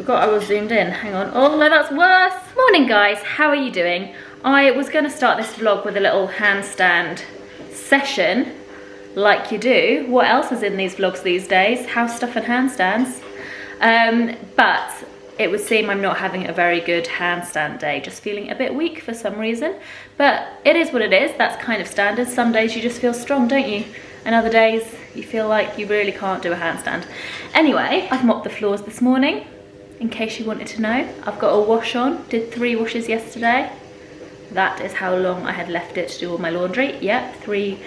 forgot I was zoomed in. Hang on. Oh no, that's worse. Morning guys, how are you doing? I was going to start this vlog with a little handstand session, like you do. What else is in these vlogs these days? House stuff and handstands. But it would seem I'm not having a very good handstand day, just feeling a bit weak for some reason. But it is what it is, that's kind of standard. Some days you just feel strong, don't you? And other days you feel like you really can't do a handstand. Anyway, I've mopped the floors this morning, in case you wanted to know. I've got a wash on, did 3 washes yesterday. That is how long I had left it to do all my laundry. Yep, three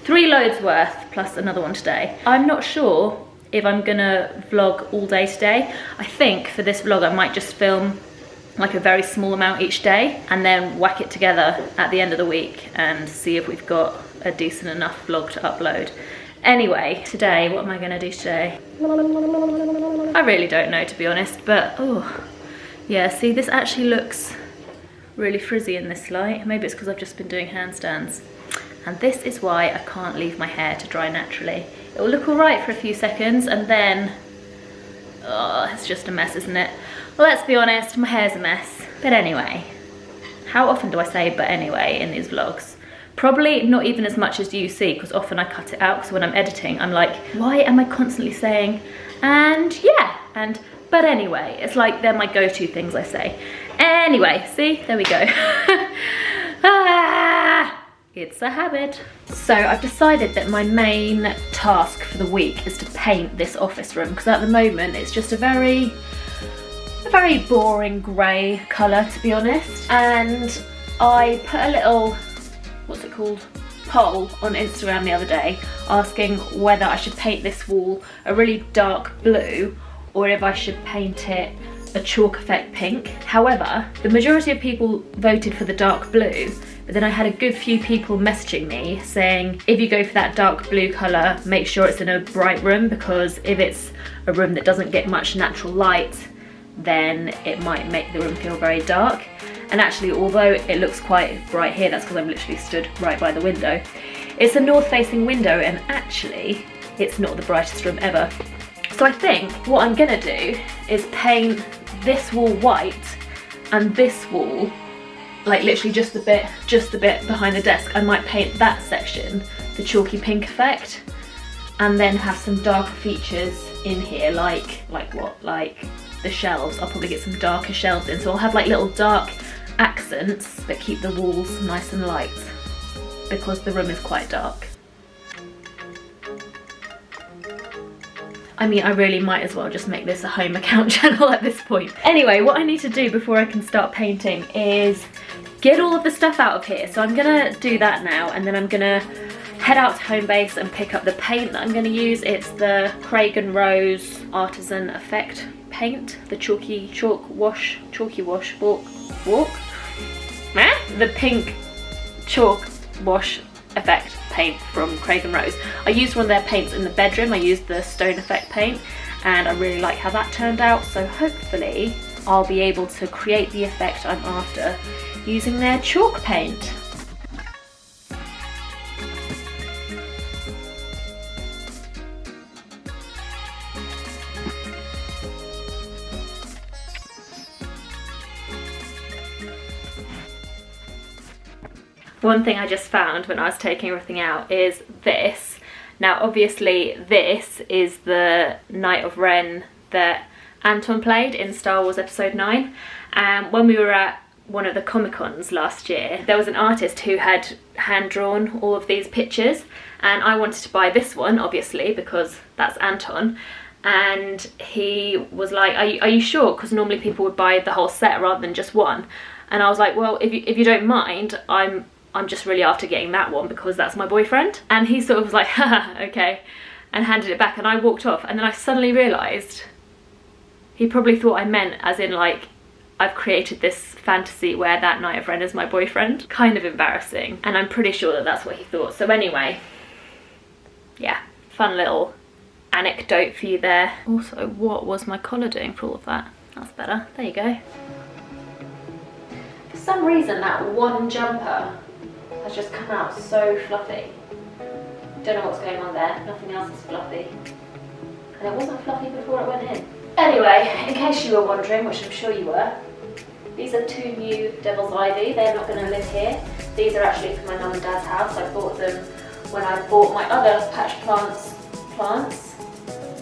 loads worth, plus another one today. I'm not sure if I'm gonna vlog all day today. I think for this vlog I might just film like a very small amount each day and then whack it together at the end of the week and see if we've got a decent enough vlog to upload. Anyway, today, what am I gonna do today? I really don't know, to be honest, but oh, yeah, see, this actually looks really frizzy in this light. Maybe it's because I've just been doing handstands. And this is why I can't leave my hair to dry naturally. It will look all right for a few seconds and then, oh, it's just a mess, isn't it? Well, let's be honest, my hair's a mess. But anyway, how often do I say but anyway in these vlogs? Probably not even as much as you see, because often I cut it out, because when I'm editing, I'm like, why am I constantly saying, and yeah, and but anyway? It's like they're my go-to things I say. Anyway, see, there we go. It's a habit. So I've decided that my main task for the week is to paint this office room, because at the moment it's just a very boring grey colour, to be honest. And I put a little, what's it called, poll on Instagram the other day asking whether I should paint this wall a really dark blue or if I should paint it a chalk effect pink. However, the majority of people voted for the dark blue, but then I had a good few people messaging me saying if you go for that dark blue colour, make sure it's in a bright room, because if it's a room that doesn't get much natural light, then it might make the room feel very dark. And actually, although it looks quite bright here, that's because I'm literally stood right by the window. It's a north-facing window, and actually, it's not the brightest room ever. So I think what I'm gonna do is paint this wall white and this wall, like literally just the bit behind the desk. I might paint that section the chalky pink effect, and then have some darker features in here, like what? Like the shelves. I'll probably get some darker shelves in, so I'll have like little dark accents that keep the walls nice and light, because the room is quite dark. I mean, I really might as well just make this a home account channel at this point. Anyway, what I need to do before I can start painting is get all of the stuff out of here. So I'm gonna do that now, and then I'm gonna head out to Homebase and pick up the paint that I'm gonna use. It's the Craig & Rose Artisan Effect paint, the chalky wash walk. The pink chalk wash effect paint from Craig & Rose. I used one of their paints in the bedroom. I used the Stone Effect paint, and I really like how that turned out, so hopefully I'll be able to create the effect I'm after using their chalk paint. One thing I just found when I was taking everything out is this. Now obviously this is the Knight of Ren that Anton played in Star Wars Episode 9. And when we were at one of the Comic-Cons last year, there was an artist who had hand-drawn all of these pictures, and I wanted to buy this one, obviously, because that's Anton. And he was like, are you sure? Because normally people would buy the whole set rather than just one. And I was like, well, if you don't mind, I'm just really after getting that one because that's my boyfriend. And he sort of was like, haha, okay, and handed it back, and I walked off. And then I suddenly realised he probably thought I meant as in like, I've created this fantasy where that Knight of Ren is my boyfriend. Kind of embarrassing, and I'm pretty sure that that's what he thought. So anyway, yeah, fun little anecdote for you there. Also, what was my collar doing for all of that? That's better, there you go. For some reason that one jumper has just come out so fluffy. Don't know what's going on there, nothing else is fluffy. And it wasn't fluffy before it went in. Anyway, in case you were wondering, which I'm sure you were, these are 2 new Devil's Ivy. They're not going to live here. These are actually from my mum and dad's house. I bought them when I bought my other patch plants,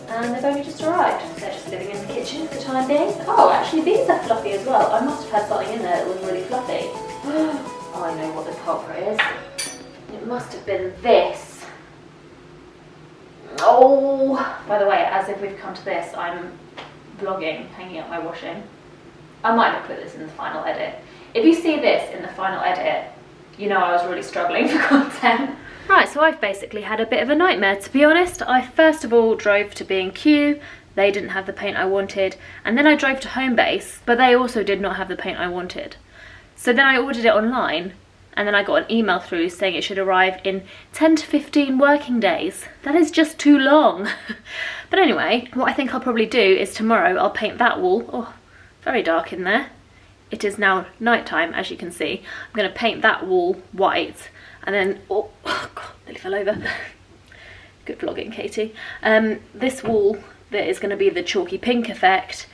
and they've only just arrived. They're just living in the kitchen for the time being. Oh, actually these are fluffy as well. I must have had something in there that was really fluffy. Oh, I know what the culprit is. It must have been this. Oh, by the way, as if we've come to this, I'm vlogging, hanging up my washing. I might have put this in the final edit. If you see this in the final edit, you know I was really struggling for content. Right, so I've basically had a bit of a nightmare, to be honest. I first of all drove to B&Q, they didn't have the paint I wanted, and then I drove to Homebase, but they also did not have the paint I wanted. So then I ordered it online, and then I got an email through saying it should arrive in 10 to 15 working days. That is just too long. But anyway, what I think I'll probably do is tomorrow I'll paint that wall. Oh, very dark in there. It is now nighttime, as you can see. I'm going to paint that wall white, and then, oh God, nearly fell over. Good vlogging, Katie. This wall that is going to be the chalky pink effect,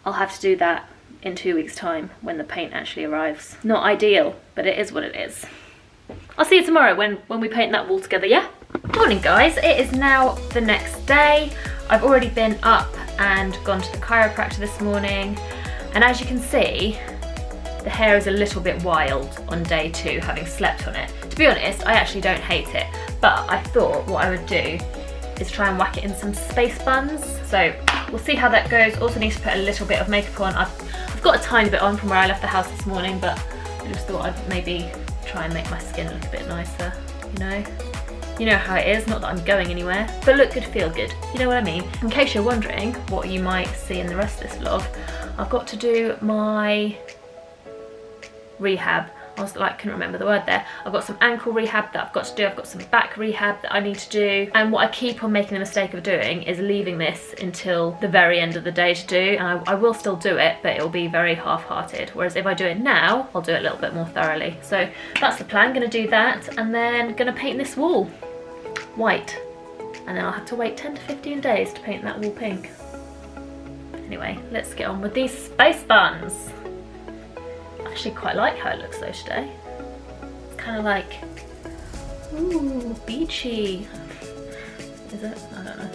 I'll have to do that in 2 weeks' time when the paint actually arrives. Not ideal, but it is what it is. I'll see you tomorrow when we paint that wall together, yeah? Morning, guys. It is now the next day. I've already been up and gone to the chiropractor this morning, and as you can see, the hair is a little bit wild on day 2, having slept on it. To be honest, I actually don't hate it, but I thought what I would do is try and whack it in some space buns. So we'll see how that goes. Also need to put a little bit of makeup on. I've got a tiny bit on from where I left the house this morning, but I just thought I'd maybe try and make my skin look a bit nicer, you know? You know how it is, not that I'm going anywhere, but look good, feel good, you know what I mean? In case you're wondering what you might see in the rest of this vlog, I've got to do my rehab. I was like, couldn't remember the word there. I've got some ankle rehab that I've got to do. I've got some back rehab that I need to do. And what I keep on making the mistake of doing is leaving this until the very end of the day to do. And I will still do it, but it'll be very half-hearted. Whereas if I do it now, I'll do it a little bit more thoroughly. So that's the plan, gonna do that. And then gonna paint this wall white. And then I'll have to wait 10 to 15 days to paint that wall pink. Anyway, let's get on with these space buns. I actually quite like how it looks though today. It's kind of like, ooh, beachy. Is it? I don't know.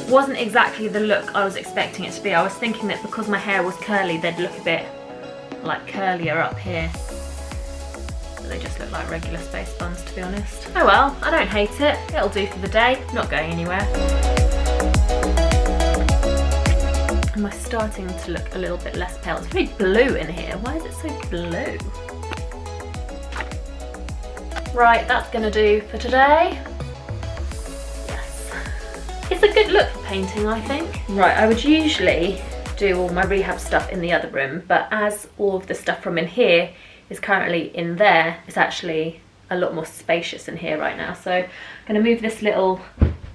Wasn't exactly the look I was expecting it to be. I was thinking that because my hair was curly, they'd look a bit like curlier up here. But they just look like regular space buns, to be honest. Oh well, I don't hate it. It'll do for the day. Not going anywhere. Am I starting to look a little bit less pale? It's very blue in here. Why is it so blue? Right, that's gonna do for today. Yes. It's a good look for painting, I think. Right, I would usually do all my rehab stuff in the other room, but as all of the stuff from in here is currently in there, it's actually a lot more spacious in here right now. So I'm gonna move this little,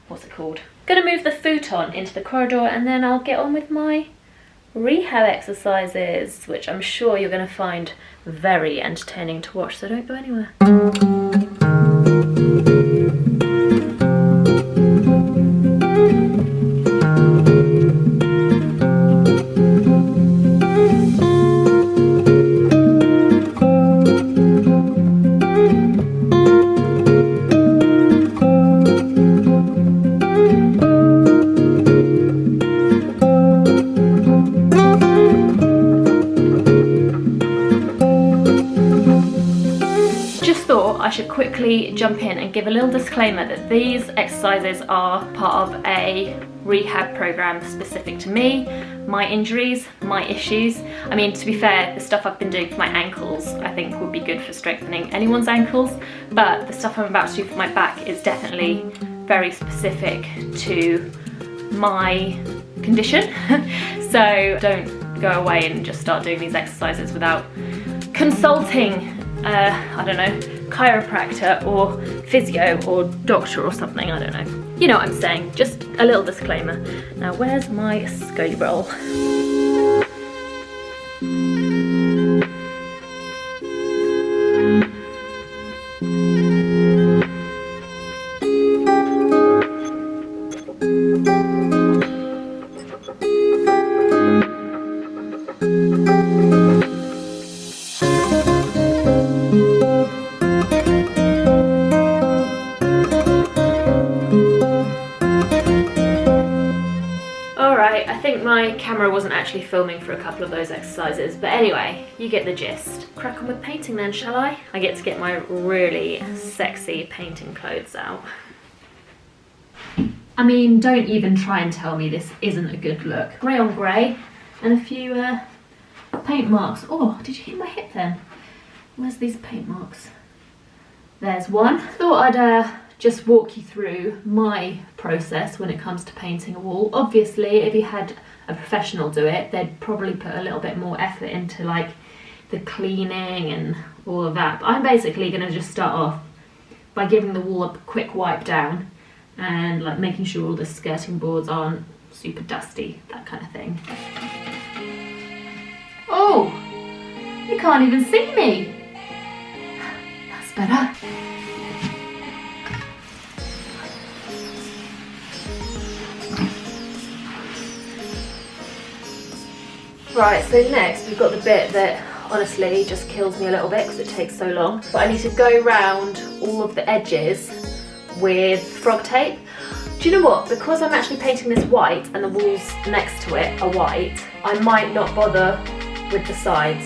what's it called? Gonna move the futon into the corridor, and then I'll get on with my rehab exercises, which I'm sure you're gonna find very entertaining to watch, so don't go anywhere. I should quickly jump in and give a little disclaimer that these exercises are part of a rehab program specific to me, my injuries, my issues. I mean, to be fair, the stuff I've been doing for my ankles I think would be good for strengthening anyone's ankles, but the stuff I'm about to do for my back is definitely very specific to my condition. So don't go away and just start doing these exercises without consulting I don't know, chiropractor or physio or doctor or something, I don't know. You know what I'm saying, just a little disclaimer. Now where's my scully roll? camera wasn't actually filming for a couple of those exercises. But anyway, you get the gist. Crack on with painting then, shall I? I get to get my really sexy painting clothes out. I mean, don't even try and tell me this isn't a good look. Grey on grey and a few paint marks. Oh, did you hit my hip then? Where's these paint marks? There's one. Thought I'd just walk you through my process when it comes to painting a wall. Obviously, if you had a professional do it, they'd probably put a little bit more effort into like the cleaning and all of that. But I'm basically going to just start off by giving the wall a quick wipe down and like making sure all the skirting boards aren't super dusty, that kind of thing. Oh, you can't even see me. That's better. Right, so next we've got the bit that honestly just kills me a little bit because it takes so long. But I need to go round all of the edges with frog tape. Do you know what? Because I'm actually painting this white and the walls next to it are white, I might not bother with the sides.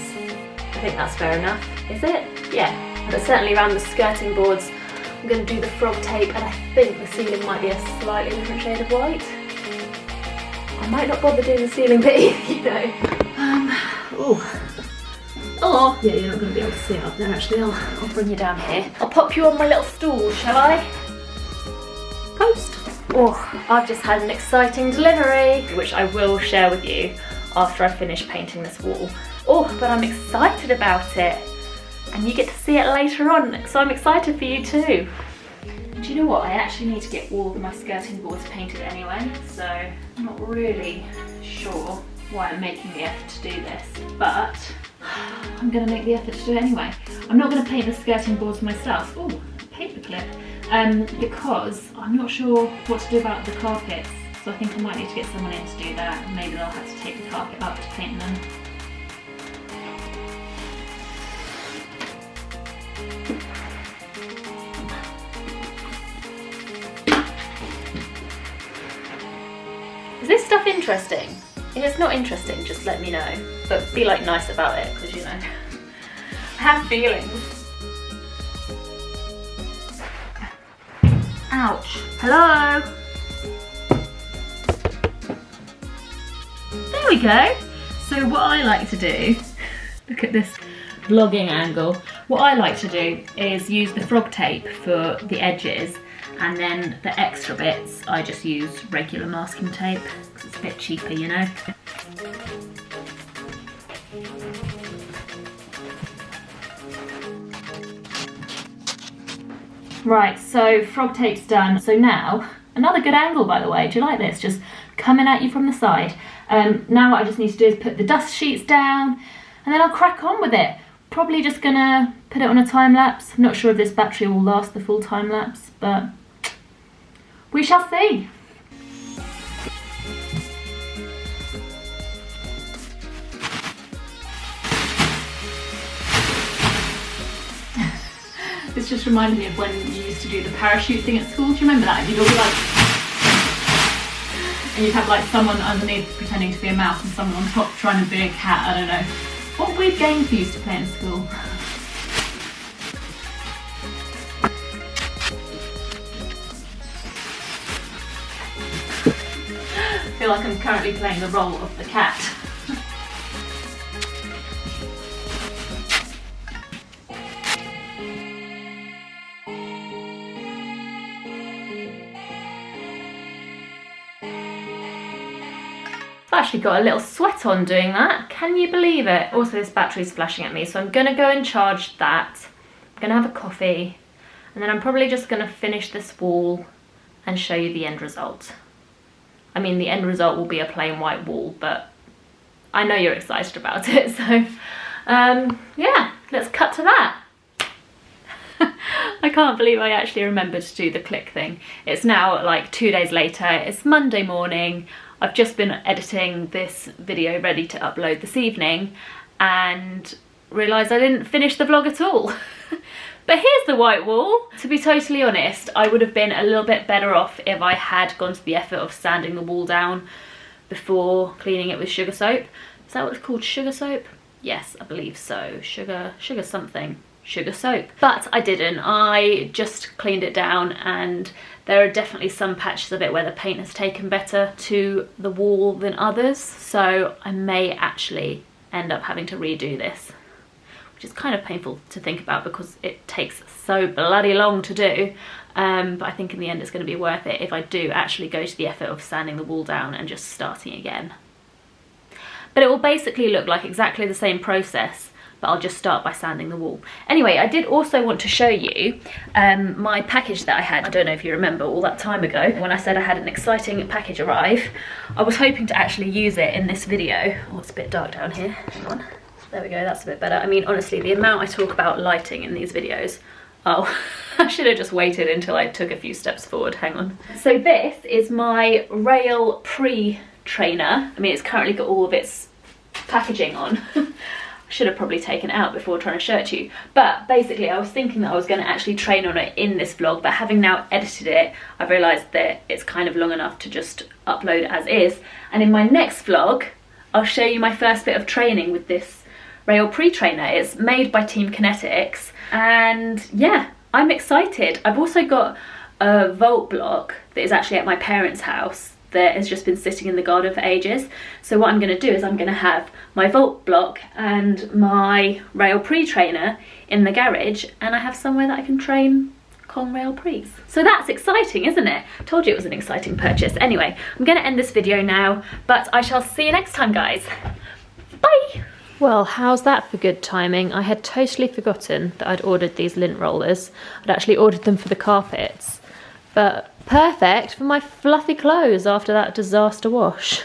I think that's fair enough. Is it? Yeah. But certainly around the skirting boards, I'm going to do the frog tape, and I think the ceiling might be a slightly different shade of white. I might not bother doing the ceiling bit, you know. Oh, yeah, you're not going to be able to see it up there actually. I'll bring you down here. I'll pop you on my little stool, shall I? Post. Oh, I've just had an exciting delivery, which I will share with you after I finish painting this wall. Oh, but I'm excited about it. And you get to see it later on, so I'm excited for you too. Do you know what? I actually need to get all of my skirting boards painted anyway, so I'm not really sure why I'm making the effort to do this, but I'm going to make the effort to do it anyway. I'm not going to paint the skirting boards myself. Oh, paperclip. Because I'm not sure what to do about the carpets, so I think I might need to get someone in to do that, and maybe they'll have to take the carpet up to paint them. Is this stuff interesting? If it's not interesting, just let me know. But be like nice about it, because you know, I have feelings. Ouch. Hello? There we go. So what I like to do, look at this vlogging angle. What I like to do is use the frog tape for the edges, and then the extra bits I just use regular masking tape because it's a bit cheaper, you know. Right, so frog tape's done. So now, another good angle by the way, do you like this? Just coming at you from the side. Now what I just need to do is put the dust sheets down, and then I'll crack on with it. Probably just gonna put it on a time lapse. I'm not sure if this battery will last the full time lapse, but we shall see. This just reminded me of when you used to do the parachute thing at school. Do you remember that? You'd all be like, and you'd have like someone underneath pretending to be a mouse and someone on top trying to be a cat. I don't know. What weird games we used to play in school. I feel like I'm currently playing the role of the cat. I've actually got a little sweat on doing that. Can you believe it? Also, this battery's flashing at me, so I'm gonna go and charge that. I'm gonna have a coffee, and then I'm probably just gonna finish this wall and show you the end result. I mean, the end result will be a plain white wall, but I know you're excited about it, so yeah, let's cut to that. I can't believe I actually remembered to do the click thing. It's now like 2 days later, it's Monday morning. I've just been editing this video ready to upload this evening and realised I didn't finish the vlog at all. But here's the white wall. To be totally honest, I would have been a little bit better off if I had gone to the effort of sanding the wall down before cleaning it with sugar soap. Is that what it's called, sugar soap? Yes, I believe so. Sugar something. Sugar soap. But I didn't. I just cleaned it down, and there are definitely some patches of it where the paint has taken better to the wall than others, so I may actually end up having to redo this, which is kind of painful to think about because it takes so bloody long to do. But I think in the end it's going to be worth it if I do actually go to the effort of sanding the wall down and just starting again. But it will basically look like exactly the same process, but I'll just start by sanding the wall. Anyway, I did also want to show you my package that I had. I don't know if you remember all that time ago when I said I had an exciting package arrive. I was hoping to actually use it in this video. Oh, it's a bit dark down here. Hang on. There we go, that's a bit better. I mean, honestly, the amount I talk about lighting in these videos, oh, I should have just waited until I took a few steps forward. Hang on. So this is my Rail Pre-Trainer. I mean, it's currently got all of its packaging on. I should have probably taken it out before trying to show it to you. But basically, I was thinking that I was going to actually train on it in this vlog, but having now edited it, I've realised that it's kind of long enough to just upload as is. And in my next vlog, I'll show you my first bit of training with this Rail Pre-Trainer. It's made by Team Kinetics, and yeah, I'm excited. I've also got a vault block that is actually at my parents' house that has just been sitting in the garden for ages. So what I'm going to do is I'm going to have my vault block and my Rail Pre-Trainer in the garage, and I have somewhere that I can train con Rail Pre's. So that's exciting, isn't it? Told you it was an exciting purchase. Anyway, I'm going to end this video now, but I shall see you next time, guys. Bye! Well, how's that for good timing? I had totally forgotten that I'd ordered these lint rollers. I'd actually ordered them for the carpets, but perfect for my fluffy clothes after that disaster wash.